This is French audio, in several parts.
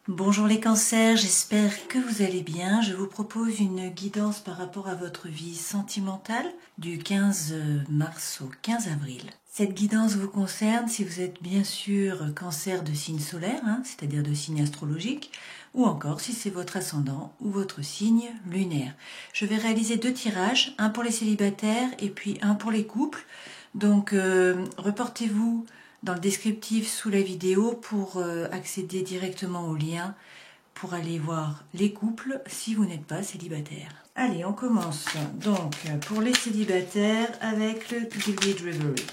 Bonjour les cancers, j'espère que vous allez bien. Je vous propose une guidance par rapport à votre vie sentimentale du 15 mars au 15 avril. Cette guidance vous concerne si vous êtes bien sûr cancer de signe solaire, c'est-à-dire de signe astrologique, ou encore si c'est votre ascendant ou votre signe lunaire. Je vais réaliser 2 tirages, un pour les célibataires et puis un pour les couples. Donc reportez-vous dans le descriptif sous la vidéo pour accéder directement au lien pour aller voir les couples si vous n'êtes pas célibataire. Allez, on commence donc pour les célibataires avec le Gilded Reverie.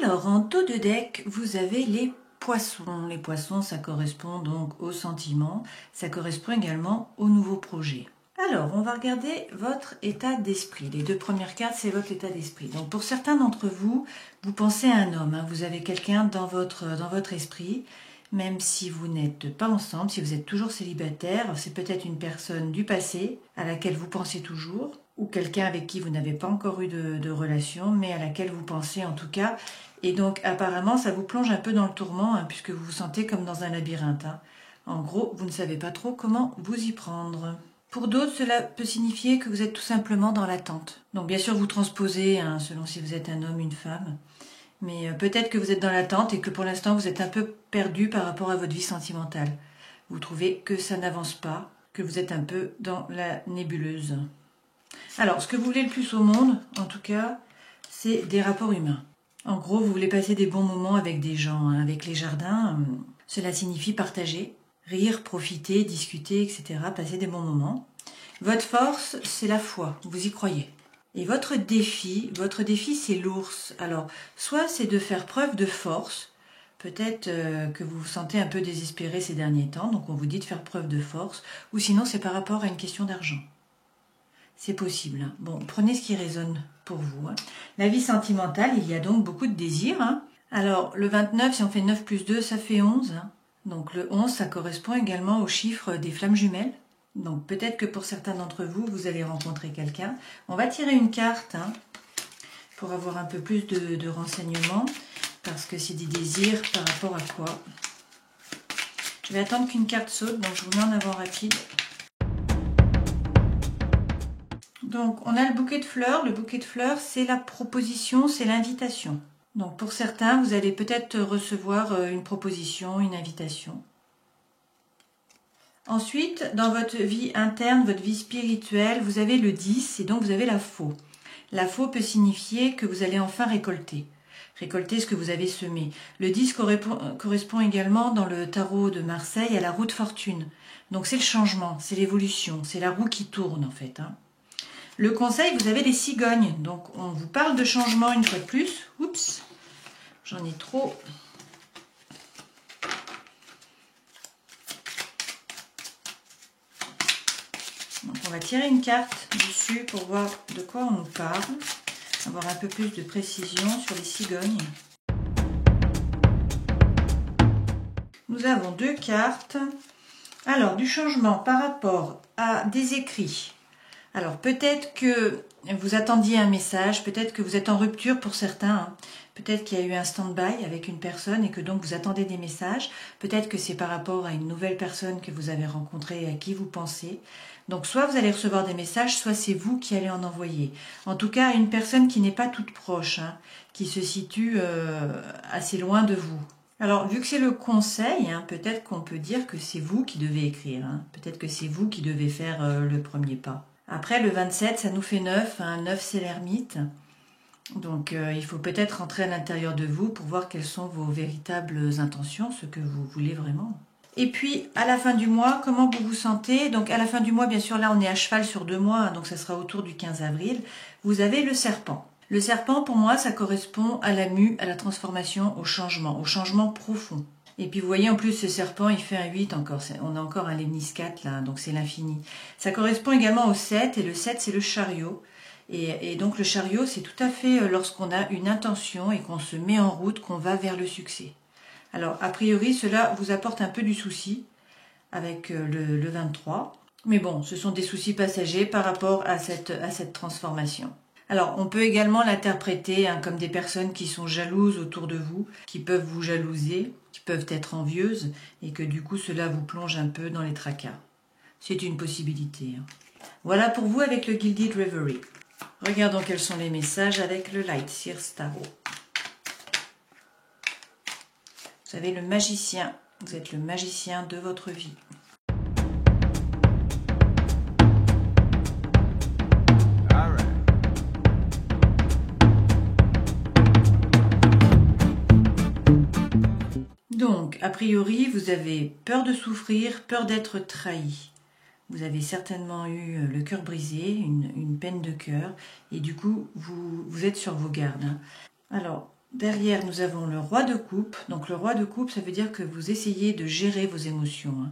Alors, en dos de deck, vous avez les poissons. Les poissons, ça correspond donc aux sentiments, ça correspond également aux nouveaux projets. Alors, on va regarder votre état d'esprit. Les 2 premières cartes, c'est votre état d'esprit. Donc, pour certains d'entre vous, vous pensez à un homme. Vous avez quelqu'un dans votre esprit, même si vous n'êtes pas ensemble, si vous êtes toujours célibataire. C'est peut-être une personne du passé à laquelle vous pensez toujours, ou quelqu'un avec qui vous n'avez pas encore eu de relation, mais à laquelle vous pensez en tout cas. Et donc, apparemment, ça vous plonge un peu dans le tourment, puisque vous vous sentez comme dans un labyrinthe. En gros, vous ne savez pas trop comment vous y prendre. Pour d'autres, cela peut signifier que vous êtes tout simplement dans l'attente. Donc bien sûr, vous transposez, selon si vous êtes un homme, une femme. Mais peut-être que vous êtes dans l'attente et que pour l'instant, vous êtes un peu perdu par rapport à votre vie sentimentale. Vous trouvez que ça n'avance pas, que vous êtes un peu dans la nébuleuse. Alors, ce que vous voulez le plus au monde, en tout cas, c'est des rapports humains. En gros, vous voulez passer des bons moments avec des gens, avec les jardins. Cela signifie partager, rire, profiter, discuter, etc. Passer des bons moments. Votre force, c'est la foi, vous y croyez. Et votre défi, c'est l'ours. Alors, soit c'est de faire preuve de force, peut-être que vous vous sentez un peu désespéré ces derniers temps, donc on vous dit de faire preuve de force, ou sinon c'est par rapport à une question d'argent. C'est possible. Bon, prenez ce qui résonne pour vous. La vie sentimentale, il y a donc beaucoup de désirs. Alors, le 29, si on fait 9 plus 2, ça fait 11. Donc le 11, ça correspond également au chiffre des flammes jumelles. Donc peut-être que pour certains d'entre vous, vous allez rencontrer quelqu'un. On va tirer une carte pour avoir un peu plus de renseignements, parce que c'est des désirs par rapport à quoi. Je vais attendre qu'une carte saute, donc je vous mets en avant rapide. Donc on a le bouquet de fleurs. Le bouquet de fleurs, c'est la proposition, c'est l'invitation. Donc pour certains, vous allez peut-être recevoir une proposition, une invitation. Ensuite, dans votre vie interne, votre vie spirituelle, vous avez le 10 et donc vous avez la faux. La faux peut signifier que vous allez enfin récolter ce que vous avez semé. Le 10 correspond également dans le tarot de Marseille à la roue de fortune. Donc c'est le changement, c'est l'évolution, c'est la roue qui tourne en fait. Le conseil, vous avez les cigognes. Donc on vous parle de changement une fois de plus. Oups, j'en ai trop. Donc on va tirer une carte dessus pour voir de quoi on nous parle, avoir un peu plus de précision sur les cigognes. Nous avons 2 cartes. Alors, du changement par rapport à des écrits. Alors, peut-être que vous attendiez un message, peut-être que vous êtes en rupture pour certains, peut-être qu'il y a eu un stand-by avec une personne et que donc vous attendez des messages, peut-être que c'est par rapport à une nouvelle personne que vous avez rencontrée et à qui vous pensez. Donc soit vous allez recevoir des messages, soit c'est vous qui allez en envoyer. En tout cas, une personne qui n'est pas toute proche, qui se situe assez loin de vous. Alors, vu que c'est le conseil, peut-être qu'on peut dire que c'est vous qui devez écrire. Peut-être que c'est vous qui devez faire le premier pas. Après, le 27, ça nous fait 9. 9, c'est l'ermite. Donc, il faut peut-être rentrer à l'intérieur de vous pour voir quelles sont vos véritables intentions, ce que vous voulez vraiment. Et puis, à la fin du mois, comment vous vous sentez? Donc, à la fin du mois, bien sûr, là, on est à cheval sur 2 mois, donc ça sera autour du 15 avril. Vous avez le serpent. Le serpent, pour moi, ça correspond à la mue, à la transformation, au changement profond. Et puis vous voyez en plus ce serpent il fait un 8 encore, on a encore un lemnis 4 là, donc c'est l'infini. Ça correspond également au 7 et le 7 c'est le chariot. Et donc le chariot c'est tout à fait lorsqu'on a une intention et qu'on se met en route, qu'on va vers le succès. Alors a priori cela vous apporte un peu du souci avec le 23. Mais bon, ce sont des soucis passagers par rapport à cette transformation. Alors, on peut également l'interpréter comme des personnes qui sont jalouses autour de vous, qui peuvent vous jalouser, qui peuvent être envieuses, et que du coup, cela vous plonge un peu dans les tracas. C'est une possibilité. Voilà pour vous avec le Gilded Reverie. Regardons quels sont les messages avec le Light Seers Tarot. Vous avez le magicien. Vous êtes le magicien de votre vie. Donc, a priori, vous avez peur de souffrir, peur d'être trahi. Vous avez certainement eu le cœur brisé, une peine de cœur, et du coup, vous êtes sur vos gardes. Alors, derrière, nous avons le roi de coupe. Donc, le roi de coupe, ça veut dire que vous essayez de gérer vos émotions.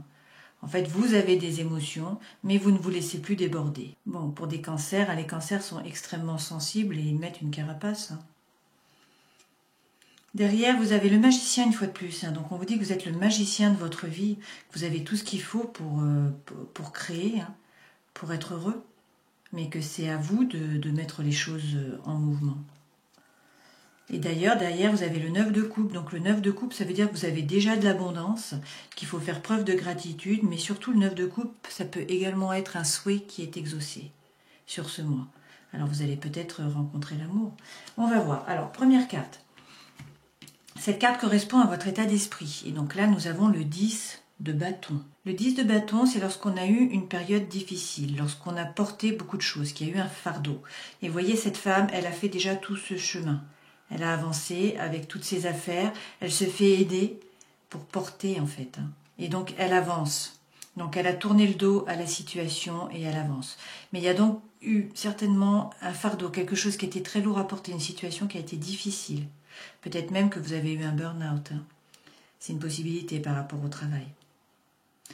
En fait, vous avez des émotions, mais vous ne vous laissez plus déborder. Bon, pour des cancers, les cancers sont extrêmement sensibles et ils mettent une carapace. Derrière, vous avez le magicien une fois de plus. Donc, on vous dit que vous êtes le magicien de votre vie. Vous avez tout ce qu'il faut pour créer, pour être heureux. Mais que c'est à vous de mettre les choses en mouvement. Et d'ailleurs, derrière, vous avez le 9 de coupe. Donc, le 9 de coupe, ça veut dire que vous avez déjà de l'abondance, qu'il faut faire preuve de gratitude. Mais surtout, le 9 de coupe, ça peut également être un souhait qui est exaucé sur ce mois. Alors, vous allez peut-être rencontrer l'amour. On va voir. Alors, première carte. Cette carte correspond à votre état d'esprit. Et donc là, nous avons le 10 de bâton. Le 10 de bâton, c'est lorsqu'on a eu une période difficile, lorsqu'on a porté beaucoup de choses, qu'il y a eu un fardeau. Et vous voyez, cette femme, elle a fait déjà tout ce chemin. Elle a avancé avec toutes ses affaires. Elle se fait aider pour porter, en fait. Et donc, elle avance. Donc, elle a tourné le dos à la situation et elle avance. Mais il y a donc eu certainement un fardeau, quelque chose qui était très lourd à porter, une situation qui a été difficile. Peut-être même que vous avez eu un burn-out. C'est une possibilité par rapport au travail.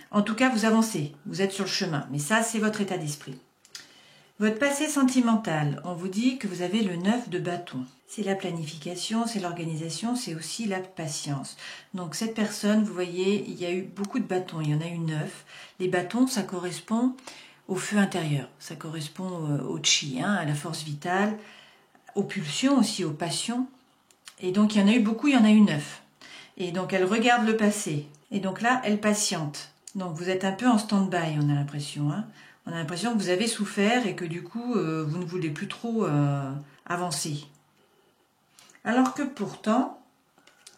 En tout cas, vous avancez, vous êtes sur le chemin. Mais ça, c'est votre état d'esprit. Votre passé sentimental, on vous dit que vous avez le 9 de bâton. C'est la planification, c'est l'organisation, c'est aussi la patience. Donc cette personne, vous voyez, il y a eu beaucoup de bâtons, il y en a eu 9. Les bâtons, ça correspond au feu intérieur, ça correspond au chi, à la force vitale, aux pulsions aussi, aux passions. Et donc, il y en a eu beaucoup, il y en a eu 9. Et donc, elle regarde le passé. Et donc là, elle patiente. Donc, vous êtes un peu en stand-by, on a l'impression. On a l'impression que vous avez souffert et que du coup, vous ne voulez plus trop avancer. Alors que pourtant,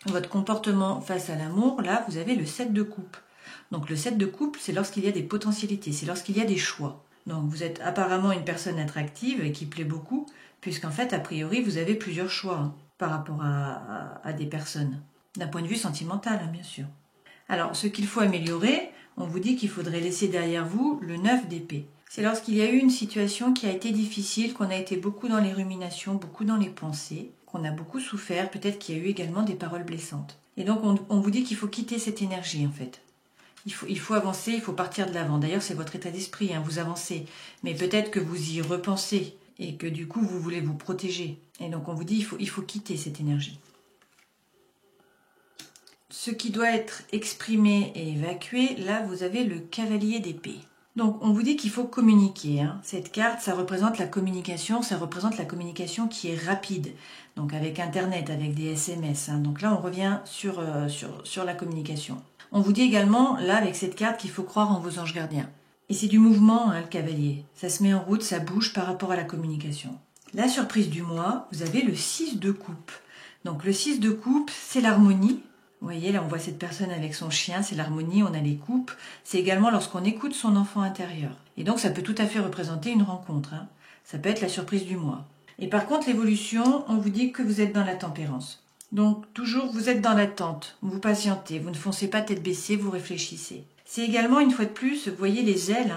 votre comportement face à l'amour, là, vous avez le 7 de coupe. Donc, le 7 de coupe, c'est lorsqu'il y a des potentialités, c'est lorsqu'il y a des choix. Donc, vous êtes apparemment une personne attractive et qui plaît beaucoup, puisqu'en fait, a priori, vous avez plusieurs choix par rapport à des personnes, d'un point de vue sentimental, bien sûr. Alors, ce qu'il faut améliorer, on vous dit qu'il faudrait laisser derrière vous le 9 d'épée. C'est lorsqu'il y a eu une situation qui a été difficile, qu'on a été beaucoup dans les ruminations, beaucoup dans les pensées, qu'on a beaucoup souffert, peut-être qu'il y a eu également des paroles blessantes. Et donc, on vous dit qu'il faut quitter cette énergie, en fait. Il faut avancer, il faut partir de l'avant. D'ailleurs, c'est votre état d'esprit, vous avancez. Mais peut-être que vous y repensez et que du coup, vous voulez vous protéger. Et donc, on vous dit il faut quitter cette énergie. Ce qui doit être exprimé et évacué, là, vous avez le cavalier d'épée. Donc, on vous dit qu'il faut communiquer. Cette carte, ça représente la communication qui est rapide. Donc, avec Internet, avec des SMS. Donc là, on revient sur la communication. On vous dit également, là, avec cette carte, qu'il faut croire en vos anges gardiens. Et c'est du mouvement, le cavalier. Ça se met en route, ça bouge par rapport à la communication. La surprise du mois, vous avez le 6 de coupe. Donc le 6 de coupe, c'est l'harmonie. Vous voyez, là on voit cette personne avec son chien, c'est l'harmonie, on a les coupes. C'est également lorsqu'on écoute son enfant intérieur. Et donc ça peut tout à fait représenter une rencontre. Ça peut être la surprise du mois. Et par contre, l'évolution, on vous dit que vous êtes dans la tempérance. Donc toujours, vous êtes dans l'attente, vous patientez, vous ne foncez pas tête baissée, vous réfléchissez. C'est également, une fois de plus, vous voyez les ailes,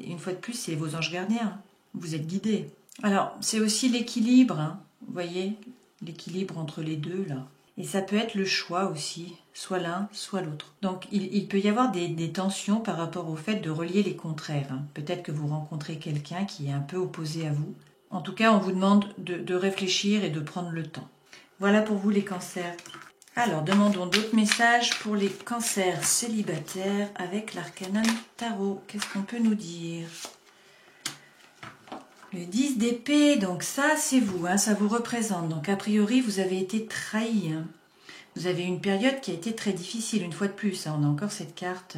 une fois de plus, c'est vos anges gardiens. Vous êtes guidés. Alors, c'est aussi l'équilibre, vous voyez, l'équilibre entre les deux, là. Et ça peut être le choix aussi, soit l'un, soit l'autre. Donc, il peut y avoir des tensions par rapport au fait de relier les contraires. Peut-être que vous rencontrez quelqu'un qui est un peu opposé à vous. En tout cas, on vous demande de réfléchir et de prendre le temps. Voilà pour vous les cancers. Alors, demandons d'autres messages pour les cancers célibataires avec l'arcanum tarot. Qu'est-ce qu'on peut nous dire? Le 10 d'épée, donc ça, c'est vous, hein, ça vous représente. Donc, a priori, vous avez été trahi. Hein. Vous avez eu une période qui a été très difficile, une fois de plus. Hein, on a encore cette carte.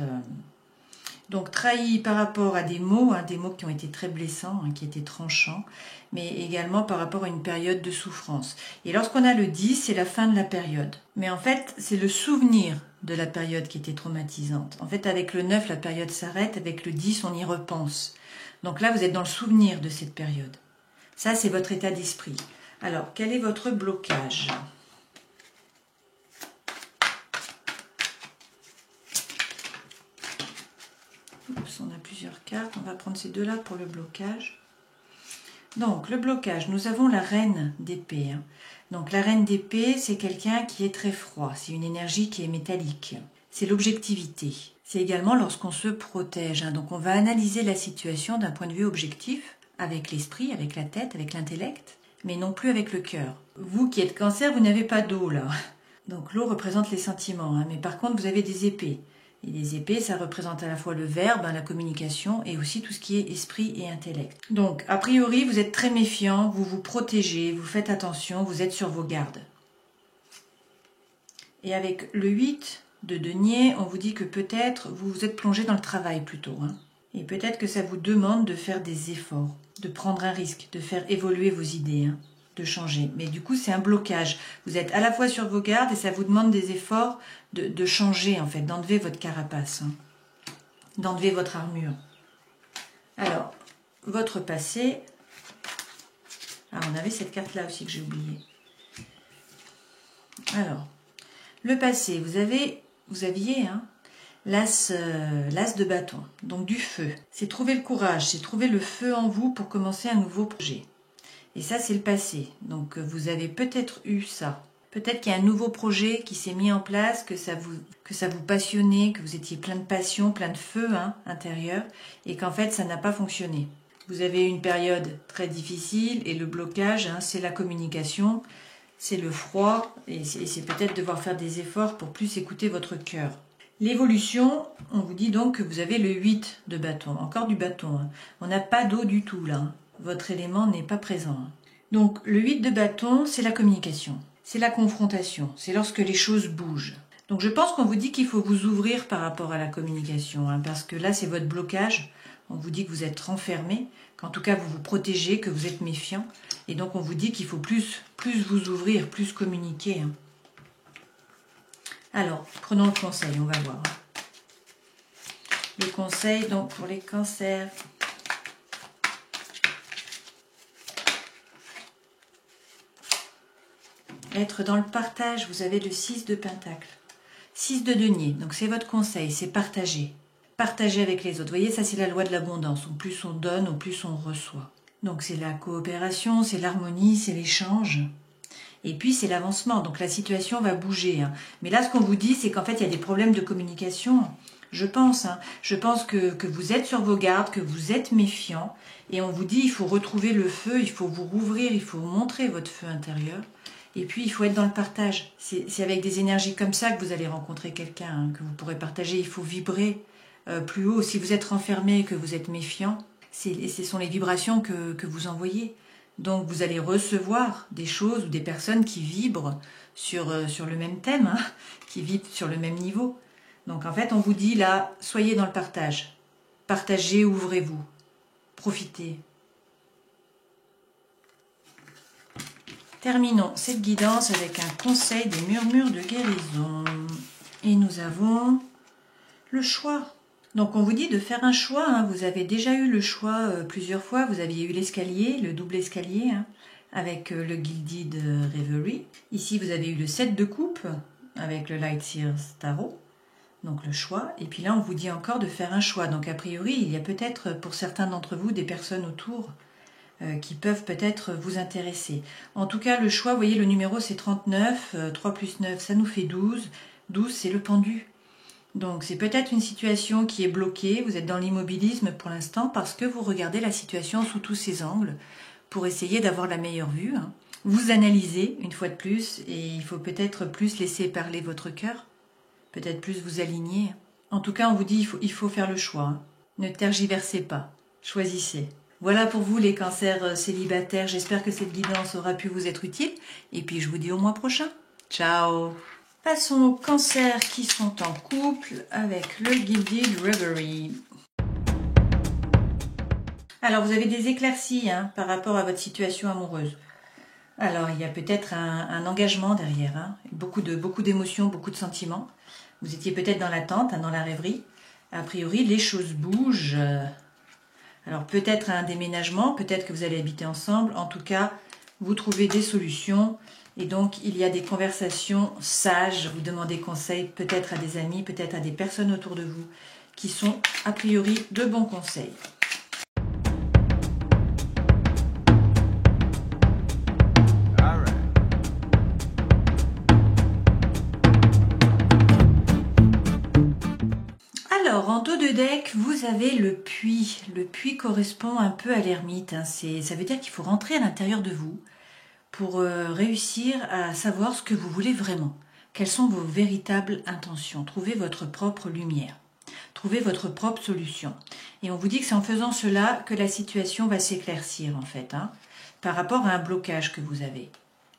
Donc, trahi par rapport à des mots qui ont été très blessants, hein, qui étaient tranchants, mais également par rapport à une période de souffrance. Et lorsqu'on a le 10, c'est la fin de la période. Mais en fait, c'est le souvenir de la période qui était traumatisante. En fait, avec le 9, la période s'arrête, avec le 10, on y repense. Donc là, vous êtes dans le souvenir de cette période. Ça, c'est votre état d'esprit. Alors, quel est votre blocage ? Oups, on a plusieurs cartes. On va prendre ces deux-là pour le blocage. Donc, le blocage, nous avons la reine d'épée. Hein. Donc, la reine d'épée, c'est quelqu'un qui est très froid. C'est une énergie qui est métallique. C'est l'objectivité. C'est également lorsqu'on se protège. Hein. Donc, on va analyser la situation d'un point de vue objectif, avec l'esprit, avec la tête, avec l'intellect, mais non plus avec le cœur. Vous qui êtes cancer, vous n'avez pas d'eau, là. Donc, l'eau représente les sentiments. Hein. Mais par contre, vous avez des épées. Et les épées, ça représente à la fois le verbe, hein, la communication, et aussi tout ce qui est esprit et intellect. Donc, a priori, vous êtes très méfiant, vous vous protégez, vous faites attention, vous êtes sur vos gardes. Et avec le 8 de denier, on vous dit que peut-être vous vous êtes plongé dans le travail plutôt. Hein. Et peut-être que ça vous demande de faire des efforts, de prendre un risque, de faire évoluer vos idées. Hein, de changer. Mais du coup, c'est un blocage. Vous êtes à la fois sur vos gardes et ça vous demande des efforts de changer, en fait, d'enlever votre carapace, hein, d'enlever votre armure. Alors, votre passé... Ah, on avait cette carte-là aussi que j'ai oubliée. Alors, le passé, vous aviez hein, l'as de bâton, donc du feu. C'est trouver le courage, c'est trouver le feu en vous pour commencer un nouveau projet. Et ça, c'est le passé. Donc, vous avez peut-être eu ça. Peut-être qu'il y a un nouveau projet qui s'est mis en place, que ça vous passionnait, que vous étiez plein de passion, plein de feu hein, intérieur, et qu'en fait, ça n'a pas fonctionné. Vous avez eu une période très difficile, et le blocage, hein, c'est la communication, c'est le froid, et c'est peut-être devoir faire des efforts pour plus écouter votre cœur. L'évolution, on vous dit donc que vous avez le 8 de bâton, encore du bâton. Hein. On n'a pas d'eau du tout, là. Votre élément n'est pas présent. Donc le 8 de bâton, c'est la communication, c'est la confrontation, c'est lorsque les choses bougent. Donc je pense qu'on vous dit qu'il faut vous ouvrir par rapport à la communication, hein, parce que là c'est votre blocage, on vous dit que vous êtes renfermé, qu'en tout cas vous vous protégez, que vous êtes méfiant, et donc on vous dit qu'il faut plus vous ouvrir, plus communiquer. Hein. Alors, prenons le conseil, on va voir. Le conseil donc pour les cancers... Être dans le partage, vous avez le 6 de pentacle. 6 de denier, donc c'est votre conseil, c'est partager. Partager avec les autres. Vous voyez, ça c'est la loi de l'abondance. Au plus on donne, au plus on reçoit. Donc c'est la coopération, c'est l'harmonie, c'est l'échange. Et puis c'est l'avancement, donc la situation va bouger. Hein. Mais là ce qu'on vous dit, c'est qu'en fait il y a des problèmes de communication. Je pense. Hein. Je pense que vous êtes sur vos gardes, que vous êtes méfiant. Et on vous dit, il faut retrouver le feu, il faut vous rouvrir, il faut montrer votre feu intérieur. Et puis, il faut être dans le partage. C'est avec des énergies comme ça que vous allez rencontrer quelqu'un, hein, que vous pourrez partager. Il faut vibrer plus haut. Si vous êtes renfermé et que vous êtes méfiant, ce sont les vibrations que vous envoyez. Donc, vous allez recevoir des choses ou des personnes qui vibrent sur le même thème, hein, qui vibrent sur le même niveau. Donc, en fait, on vous dit là, soyez dans le partage. Partagez, ouvrez-vous. Profitez. Terminons cette guidance avec un conseil des murmures de guérison. Et nous avons le choix. Donc on vous dit de faire un choix. Hein. Vous avez déjà eu le choix plusieurs fois. Vous aviez eu l'escalier, le double escalier, hein, avec le Gilded Reverie. Ici vous avez eu le 7 de coupe avec le Lightseers Tarot. Donc le choix. Et puis là on vous dit encore de faire un choix. Donc a priori il y a peut-être pour certains d'entre vous des personnes autour qui peuvent peut-être vous intéresser. En tout cas, le choix, vous voyez, le numéro c'est 39, 3 plus 9, ça nous fait 12. 12, c'est le pendu. Donc, c'est peut-être une situation qui est bloquée, vous êtes dans l'immobilisme pour l'instant parce que vous regardez la situation sous tous ses angles pour essayer d'avoir la meilleure vue. Hein. vous analysez une fois de plus et il faut peut-être plus laisser parler votre cœur, peut-être plus vous aligner. En tout cas, on vous dit il faut faire le choix. Hein. Ne tergiversez pas, choisissez. Voilà pour vous les cancers célibataires. J'espère que cette guidance aura pu vous être utile. Et puis je vous dis au mois prochain. Ciao! Passons aux cancers qui sont en couple avec le Gilded Reverie. Alors vous avez des éclaircies par rapport à votre situation amoureuse. Alors il y a peut-être un engagement derrière, beaucoup d'émotions, beaucoup de sentiments. Vous étiez peut-être dans l'attente, dans la rêverie. A priori, les choses bougent. Alors peut-être un déménagement, peut-être que vous allez habiter ensemble. En tout cas, vous trouvez des solutions. Et donc, il y a des conversations sages. Vous demandez conseil peut-être à des amis, peut-être à des personnes autour de vous qui sont a priori de bons conseils. Alors, en dos de deck, vous avez le puits. Le puits correspond un peu à l'ermite. Ça veut dire qu'il faut rentrer à l'intérieur de vous pour réussir à savoir ce que vous voulez vraiment. Quelles sont vos véritables intentions? Trouvez votre propre lumière. Trouvez votre propre solution. Et on vous dit que c'est en faisant cela que la situation va s'éclaircir, en fait, par rapport à un blocage que vous avez.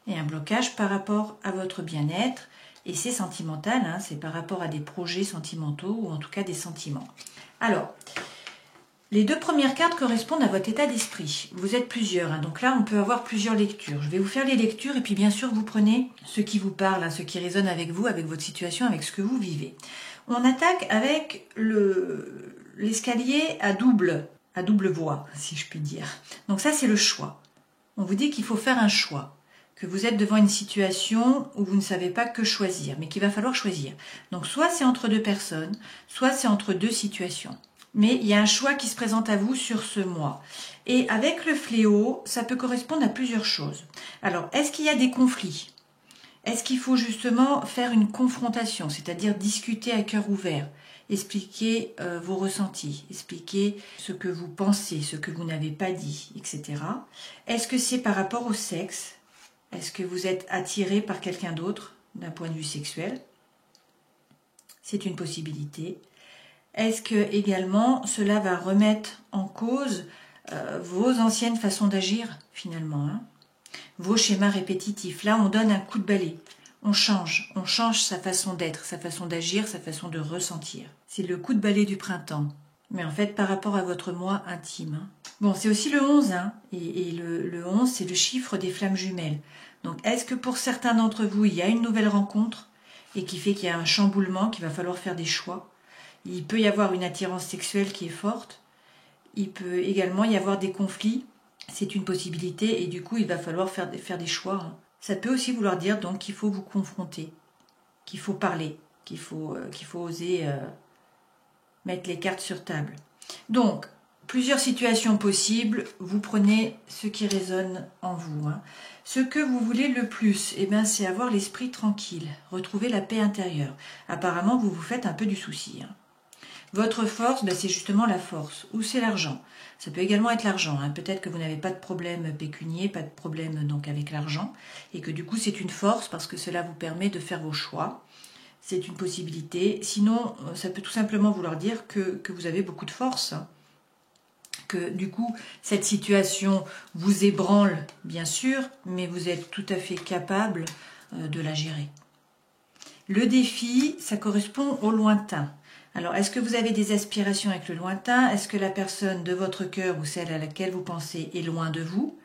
Et un blocage par rapport à votre bien-être. Et c'est sentimental, c'est par rapport à des projets sentimentaux ou en tout cas des sentiments. Alors, les deux premières cartes correspondent à votre état d'esprit. Vous êtes plusieurs, donc là on peut avoir plusieurs lectures. Je vais vous faire les lectures et puis bien sûr vous prenez ce qui vous parle, ce qui résonne avec vous, avec votre situation, avec ce que vous vivez. On attaque avec l'escalier à double voie, si je puis dire. Donc ça c'est le choix. On vous dit qu'il faut faire un choix. Que vous êtes devant une situation où vous ne savez pas que choisir, mais qu'il va falloir choisir. Donc soit c'est entre deux personnes, soit c'est entre deux situations. Mais il y a un choix qui se présente à vous sur ce mois. Et avec le fléau, ça peut correspondre à plusieurs choses. Alors, est-ce qu'il y a des conflits? Est-ce qu'il faut justement faire une confrontation, c'est-à-dire discuter à cœur ouvert, expliquer vos ressentis, expliquer ce que vous pensez, ce que vous n'avez pas dit, etc. Est-ce que c'est par rapport au sexe? Est-ce que vous êtes attiré par quelqu'un d'autre d'un point de vue sexuel? C'est une possibilité. Est-ce que également cela va remettre en cause vos anciennes façons d'agir finalement, vos schémas répétitifs? Là, on donne un coup de balai. On change sa façon d'être, sa façon d'agir, sa façon de ressentir. C'est le coup de balai du printemps. Mais en fait, par rapport à votre moi intime. Bon, c'est aussi le 11, et le 11, c'est le chiffre des flammes jumelles. Donc, est-ce que pour certains d'entre vous, il y a une nouvelle rencontre et qui fait qu'il y a un chamboulement, qu'il va falloir faire des choix? Il peut y avoir une attirance sexuelle qui est forte. Il peut également y avoir des conflits. C'est une possibilité et du coup, il va falloir faire des choix. Ça peut aussi vouloir dire donc qu'il faut vous confronter, qu'il faut parler, qu'il faut oser mettre les cartes sur table. Donc, plusieurs situations possibles. Vous prenez ce qui résonne en vous. Ce que vous voulez le plus, c'est avoir l'esprit tranquille, retrouver la paix intérieure. Apparemment, vous vous faites un peu du souci. Votre force, c'est justement la force, ou c'est l'argent. Ça peut également être l'argent. Peut-être que vous n'avez pas de problème pécunier, pas de problème donc avec l'argent, et que du coup c'est une force parce que cela vous permet de faire vos choix. C'est une possibilité. Sinon, ça peut tout simplement vouloir dire que vous avez beaucoup de force. Que du coup, cette situation vous ébranle, bien sûr, mais vous êtes tout à fait capable de la gérer. Le défi, ça correspond au lointain. Alors, est-ce que vous avez des aspirations avec le lointain? Est-ce que la personne de votre cœur ou celle à laquelle vous pensez est loin de vous?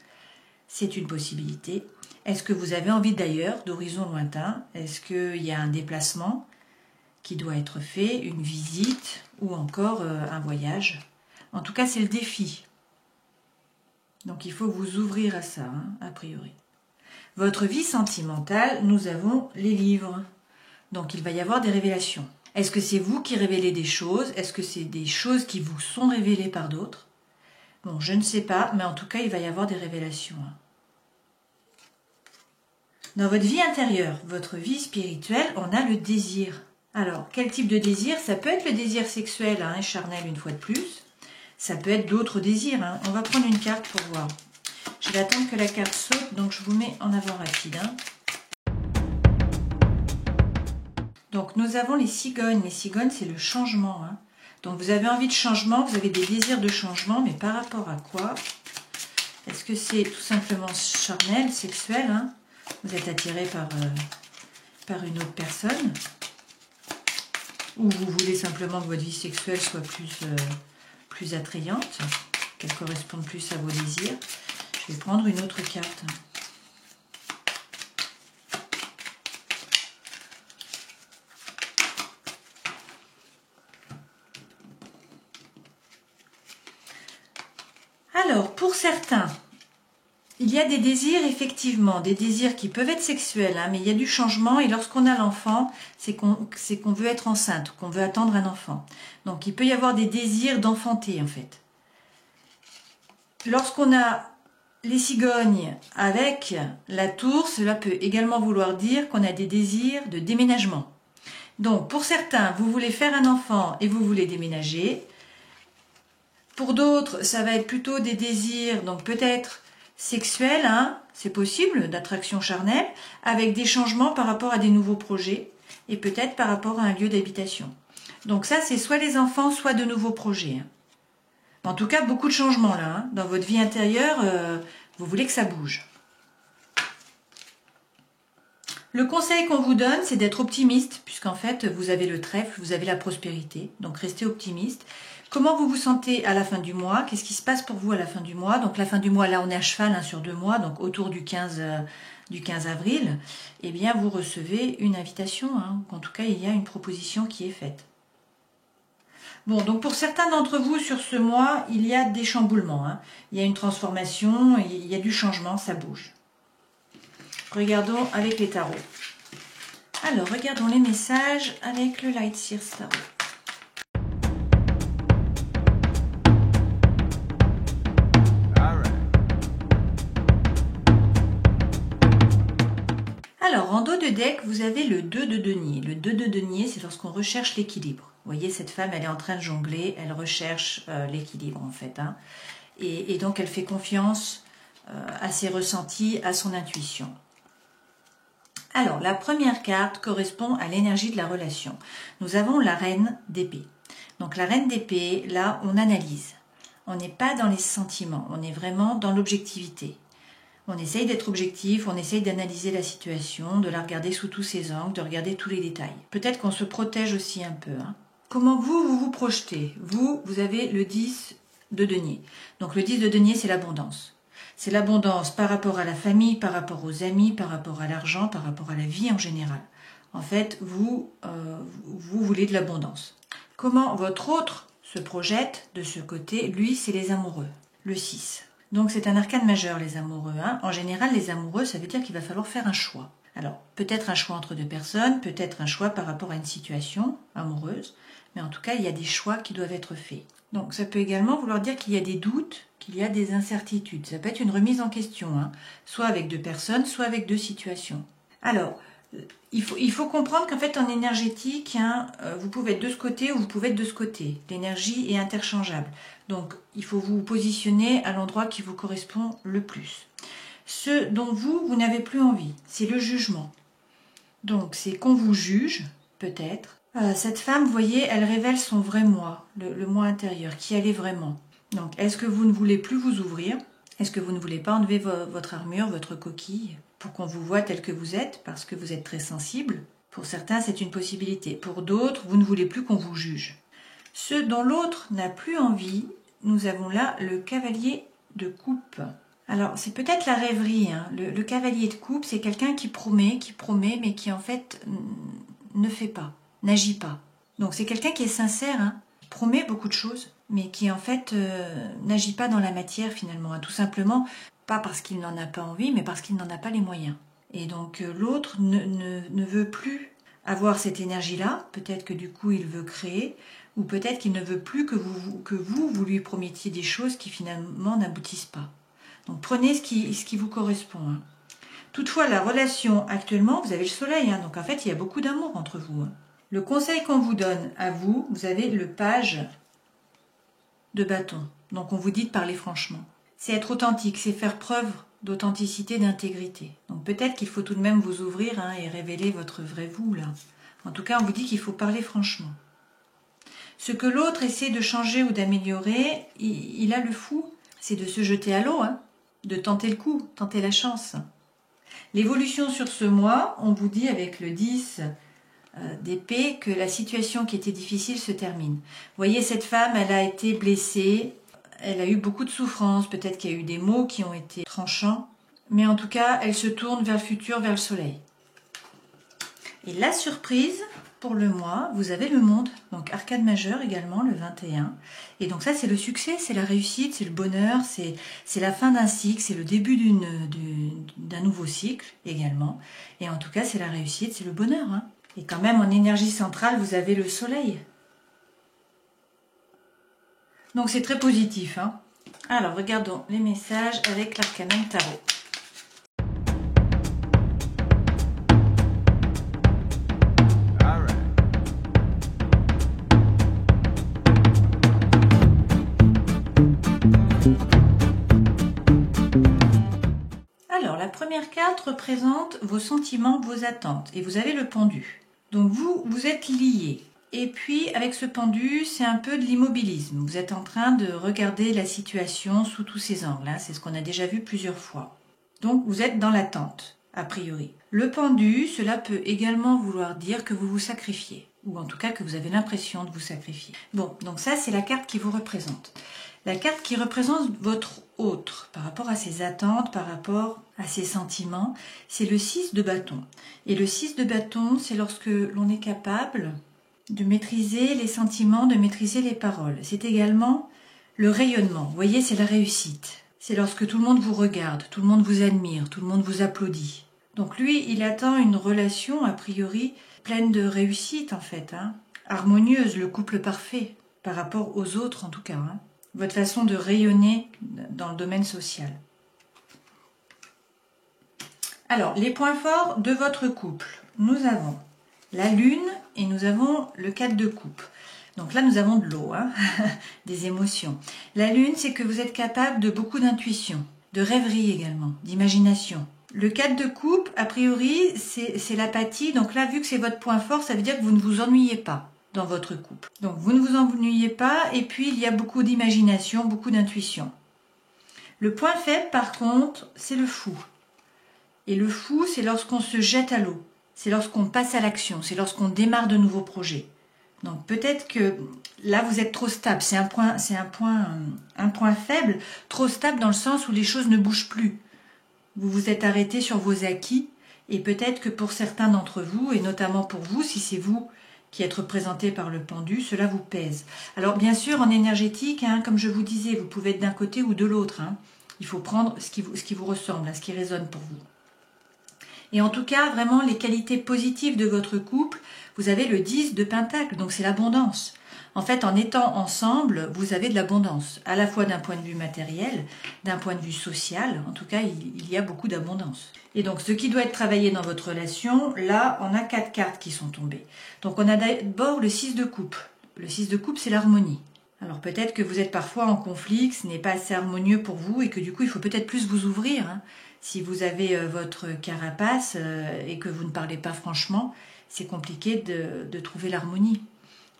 C'est une possibilité. Est-ce que vous avez envie d'ailleurs, d'horizons lointains? Est-ce qu'il y a un déplacement qui doit être fait, une visite ou encore un voyage? En tout cas, c'est le défi. Donc, il faut vous ouvrir à ça, a priori. Votre vie sentimentale, nous avons les livres. Donc, il va y avoir des révélations. Est-ce que c'est vous qui révélez des choses? Est-ce que c'est des choses qui vous sont révélées par d'autres? Bon, je ne sais pas, mais en tout cas, il va y avoir des révélations. Dans votre vie intérieure, votre vie spirituelle, on a le désir. Alors, quel type de désir? Ça peut être le désir sexuel, charnel une fois de plus. Ça peut être d'autres désirs. On va prendre une carte pour voir. Je vais attendre que la carte saute, donc je vous mets en avant rapide. Hein. Donc nous avons les cigognes. Les cigognes, c'est le changement. Hein. Donc vous avez envie de changement, vous avez des désirs de changement, mais par rapport à quoi? Est-ce que c'est tout simplement charnel, sexuel, hein? Vous êtes attiré par une autre personne? Ou vous voulez simplement que votre vie sexuelle soit plus attrayante, qu'elle corresponde plus à vos désirs? Je vais prendre une autre carte. Alors, pour certains, il y a des désirs, effectivement, des désirs qui peuvent être sexuels, hein, mais il y a du changement, et lorsqu'on a l'enfant, c'est qu'on veut être enceinte, qu'on veut attendre un enfant. Donc, il peut y avoir des désirs d'enfanter, en fait. Lorsqu'on a les cigognes avec la tour, cela peut également vouloir dire qu'on a des désirs de déménagement. Donc, pour certains, vous voulez faire un enfant et vous voulez déménager. Pour d'autres, ça va être plutôt des désirs, donc peut-être sexuels, hein, c'est possible, d'attraction charnelle, avec des changements par rapport à des nouveaux projets et peut-être par rapport à un lieu d'habitation. Donc ça, c'est soit les enfants, soit de nouveaux projets. Hein. En tout cas, beaucoup de changements là. Hein. Dans votre vie intérieure, vous voulez que ça bouge. Le conseil qu'on vous donne, c'est d'être optimiste, puisqu'en fait, vous avez le trèfle, vous avez la prospérité. Donc, restez optimiste. Comment vous vous sentez à la fin du mois? Qu'est-ce qui se passe pour vous à la fin du mois? Donc, la fin du mois, là, on est à cheval hein, sur 2 mois, donc autour du 15 avril. Eh bien, vous recevez une invitation. Hein. En tout cas, il y a une proposition qui est faite. Bon, donc pour certains d'entre vous, sur ce mois, il y a des chamboulements. Hein. Il y a une transformation, il y a du changement, ça bouge. Regardons avec les tarots. Alors, regardons les messages avec le Light Seers Tarot. Alors, en dos de deck, vous avez le 2 de denier. Le 2 de denier, c'est lorsqu'on recherche l'équilibre. Vous voyez, cette femme, elle est en train de jongler, elle recherche l'équilibre, en fait. Hein. Et donc, elle fait confiance à ses ressentis, à son intuition. Alors, la première carte correspond à l'énergie de la relation. Nous avons la reine d'épée. Donc, la reine d'épée, là, on analyse. On n'est pas dans les sentiments, on est vraiment dans l'objectivité. On essaye d'être objectif, on essaye d'analyser la situation, de la regarder sous tous ses angles, de regarder tous les détails. Peut-être qu'on se protège aussi un peu. Hein. Comment vous vous projetez? Vous avez le 10 de denier. Donc, le 10 de denier, c'est l'abondance. C'est l'abondance par rapport à la famille, par rapport aux amis, par rapport à l'argent, par rapport à la vie en général. En fait, vous voulez de l'abondance. Comment votre autre se projette de ce côté? Lui, c'est les amoureux, le 6. Donc, c'est un arcane majeur, les amoureux. Hein. En général, les amoureux, ça veut dire qu'il va falloir faire un choix. Alors, peut-être un choix entre deux personnes, peut-être un choix par rapport à une situation amoureuse, mais en tout cas, il y a des choix qui doivent être faits. Donc, ça peut également vouloir dire qu'il y a des doutes, qu'il y a des incertitudes. Ça peut être une remise en question, hein, soit avec deux personnes, soit avec deux situations. Alors, il faut comprendre qu'en fait, en énergétique, hein, vous pouvez être de ce côté ou vous pouvez être de ce côté. L'énergie est interchangeable. Donc, il faut vous positionner à l'endroit qui vous correspond le plus. Ce dont vous n'avez plus envie, c'est le jugement. Donc, c'est qu'on vous juge, peut-être. Cette femme, vous voyez, elle révèle son vrai moi, le moi intérieur, qui elle est vraiment. Donc, est-ce que vous ne voulez plus vous ouvrir? Est-ce que vous ne voulez pas enlever votre armure, votre coquille, pour qu'on vous voit tel que vous êtes, parce que vous êtes très sensible? Pour certains, c'est une possibilité. Pour d'autres, vous ne voulez plus qu'on vous juge. Ceux dont l'autre n'a plus envie, nous avons là le cavalier de coupe. Alors, c'est peut-être la rêverie. Hein. Le cavalier de coupe, c'est quelqu'un qui promet, mais qui en fait ne fait pas, n'agit pas. Donc, c'est quelqu'un qui est sincère, hein, qui promet beaucoup de choses, mais qui en fait n'agit pas dans la matière finalement. Hein. Tout simplement, pas parce qu'il n'en a pas envie, mais parce qu'il n'en a pas les moyens. Et donc, l'autre ne veut plus avoir cette énergie-là. Peut-être que du coup, il veut créer, ou peut-être qu'il ne veut plus que vous lui promettiez des choses qui finalement n'aboutissent pas. Donc prenez ce qui vous correspond. Hein. Toutefois, la relation actuellement, vous avez le soleil, hein, donc en fait il y a beaucoup d'amour entre vous. Hein. Le conseil qu'on vous donne à vous, vous avez le page de bâton. Donc on vous dit de parler franchement. c'est être authentique, c'est faire preuve d'authenticité, d'intégrité. Donc peut-être qu'il faut tout de même vous ouvrir et révéler votre vrai vous là. En tout cas, on vous dit qu'il faut parler franchement. Ce que l'autre essaie de changer ou d'améliorer, il a le fou, c'est de se jeter à l'eau, de tenter le coup, tenter la chance. L'évolution sur ce mois, on vous dit avec le 10 d'épée que la situation qui était difficile se termine. Vous voyez, cette femme, elle a été blessée, elle a eu beaucoup de souffrance, peut-être qu'il y a eu des mots qui ont été tranchants, mais en tout cas, elle se tourne vers le futur, vers le soleil. Et la surprise, pour le mois, vous avez le monde, donc arcade majeur également, le 21. Et donc ça, c'est le succès, c'est la réussite, c'est le bonheur, c'est la fin d'un cycle, c'est le début d'un nouveau cycle également. Et en tout cas, c'est la réussite, c'est le bonheur. Et quand même, en énergie centrale, vous avez le soleil. Donc c'est très positif. Alors, regardons les messages avec l'Arcanum Tarot. Alors, la première carte représente vos sentiments, vos attentes. Et vous avez le pendu. Donc vous êtes liés. Et puis, avec ce pendu, c'est un peu de l'immobilisme. Vous êtes en train de regarder la situation sous tous ses angles. C'est ce qu'on a déjà vu plusieurs fois. Donc, vous êtes dans l'attente, a priori. Le pendu, cela peut également vouloir dire que vous vous sacrifiez. Ou en tout cas, que vous avez l'impression de vous sacrifier. Bon, donc ça, c'est la carte qui vous représente. La carte qui représente votre autre, par rapport à ses attentes, par rapport à ses sentiments, c'est le 6 de bâton. Et le 6 de bâton, c'est lorsque l'on est capable de maîtriser les sentiments, de maîtriser les paroles. C'est également le rayonnement. Vous voyez, c'est la réussite. C'est lorsque tout le monde vous regarde, tout le monde vous admire, tout le monde vous applaudit. Donc lui, il attend une relation, a priori, pleine de réussite, en fait. Harmonieuse, le couple parfait, par rapport aux autres, en tout cas. Votre façon de rayonner dans le domaine social. Alors, les points forts de votre couple. Nous avons la lune et nous avons le 4 de coupe. Donc là, nous avons de l'eau, des émotions. La lune, c'est que vous êtes capable de beaucoup d'intuition, de rêverie également, d'imagination. Le 4 de coupe, a priori, c'est l'apathie. Donc là, vu que c'est votre point fort, ça veut dire que vous ne vous ennuyez pas dans votre couple. Donc vous ne vous ennuyez pas et puis il y a beaucoup d'imagination, beaucoup d'intuition. Le point faible, par contre, c'est le fou. Et le fou, c'est lorsqu'on se jette à l'eau. C'est lorsqu'on passe à l'action, c'est lorsqu'on démarre de nouveaux projets. Donc peut-être que là vous êtes trop stable, c'est un point faible, trop stable dans le sens où les choses ne bougent plus. Vous vous êtes arrêté sur vos acquis et peut-être que pour certains d'entre vous, et notamment pour vous, si c'est vous qui êtes représenté par le pendu, cela vous pèse. Alors bien sûr en énergétique, comme je vous disais, vous pouvez être d'un côté ou de l'autre. Il faut prendre ce qui vous ressemble, ce qui résonne pour vous. Et en tout cas, vraiment, les qualités positives de votre couple, vous avez le 10 de pentacle, donc c'est l'abondance. En fait, en étant ensemble, vous avez de l'abondance, à la fois d'un point de vue matériel, d'un point de vue social, en tout cas, il y a beaucoup d'abondance. Et donc, ce qui doit être travaillé dans votre relation, là, on a 4 cartes qui sont tombées. Donc, on a d'abord le 6 de coupe. Le 6 de coupe, c'est l'harmonie. Alors, peut-être que vous êtes parfois en conflit, que ce n'est pas assez harmonieux pour vous et que du coup, il faut peut-être plus vous ouvrir. Si vous avez votre carapace et que vous ne parlez pas franchement, c'est compliqué de trouver l'harmonie.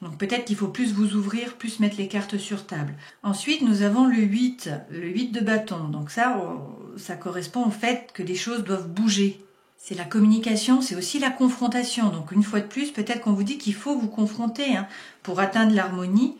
Donc peut-être qu'il faut plus vous ouvrir, plus mettre les cartes sur table. Ensuite, nous avons le 8 de bâton. Donc ça correspond au fait que les choses doivent bouger. C'est la communication, c'est aussi la confrontation. Donc une fois de plus, peut-être qu'on vous dit qu'il faut vous confronter pour atteindre l'harmonie.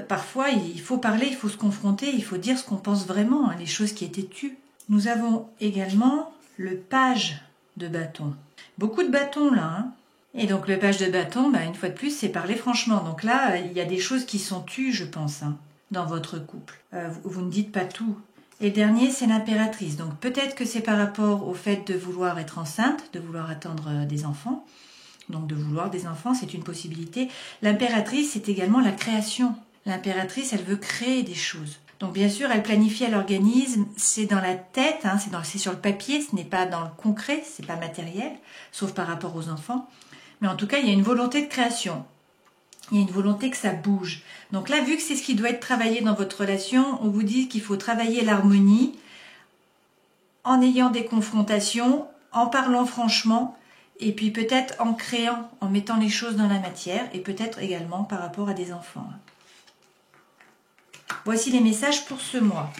Parfois, il faut parler, il faut se confronter, il faut dire ce qu'on pense vraiment, les choses qui étaient tues. Nous avons également le page de bâton. Beaucoup de bâtons là. Et donc le page de bâton, une fois de plus, c'est parler franchement. Donc là, il y a des choses qui sont tues, je pense, dans votre couple. Vous ne dites pas tout. Et dernier, c'est l'impératrice. Donc peut-être que c'est par rapport au fait de vouloir être enceinte, de vouloir attendre des enfants. Donc de vouloir des enfants, c'est une possibilité. L'impératrice, c'est également la création. L'impératrice, elle veut créer des choses. Donc bien sûr, elle planifie, elle organise, c'est dans la tête, c'est sur le papier, ce n'est pas dans le concret, c'est pas matériel, sauf par rapport aux enfants. Mais en tout cas, il y a une volonté de création. Il y a une volonté que ça bouge. Donc là, vu que c'est ce qui doit être travaillé dans votre relation, on vous dit qu'il faut travailler l'harmonie en ayant des confrontations, en parlant franchement, et puis peut-être en créant, en mettant les choses dans la matière, et peut-être également par rapport à des enfants. Voici les messages pour ce mois.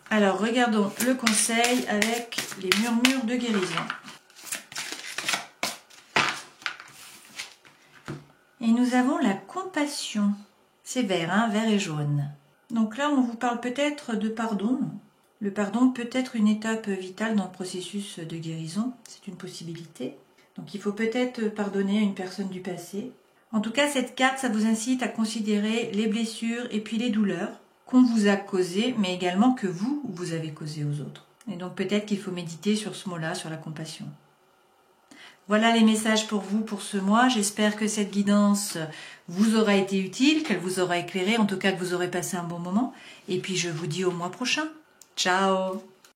Alors, regardons le conseil avec les murmures de guérison. Et nous avons la compassion. C'est vert, hein, vert et jaune. Donc là, on vous parle peut-être de pardon. Le pardon peut être une étape vitale dans le processus de guérison. C'est une possibilité. Donc il faut peut-être pardonner à une personne du passé. En tout cas, cette carte, ça vous incite à considérer les blessures et puis les douleurs qu'on vous a causées, mais également que vous avez causées aux autres. Et donc peut-être qu'il faut méditer sur ce mot-là, sur la compassion. Voilà les messages pour vous pour ce mois. J'espère que cette guidance vous aura été utile, qu'elle vous aura éclairé, en tout cas que vous aurez passé un bon moment. Et puis je vous dis au mois prochain. Ciao!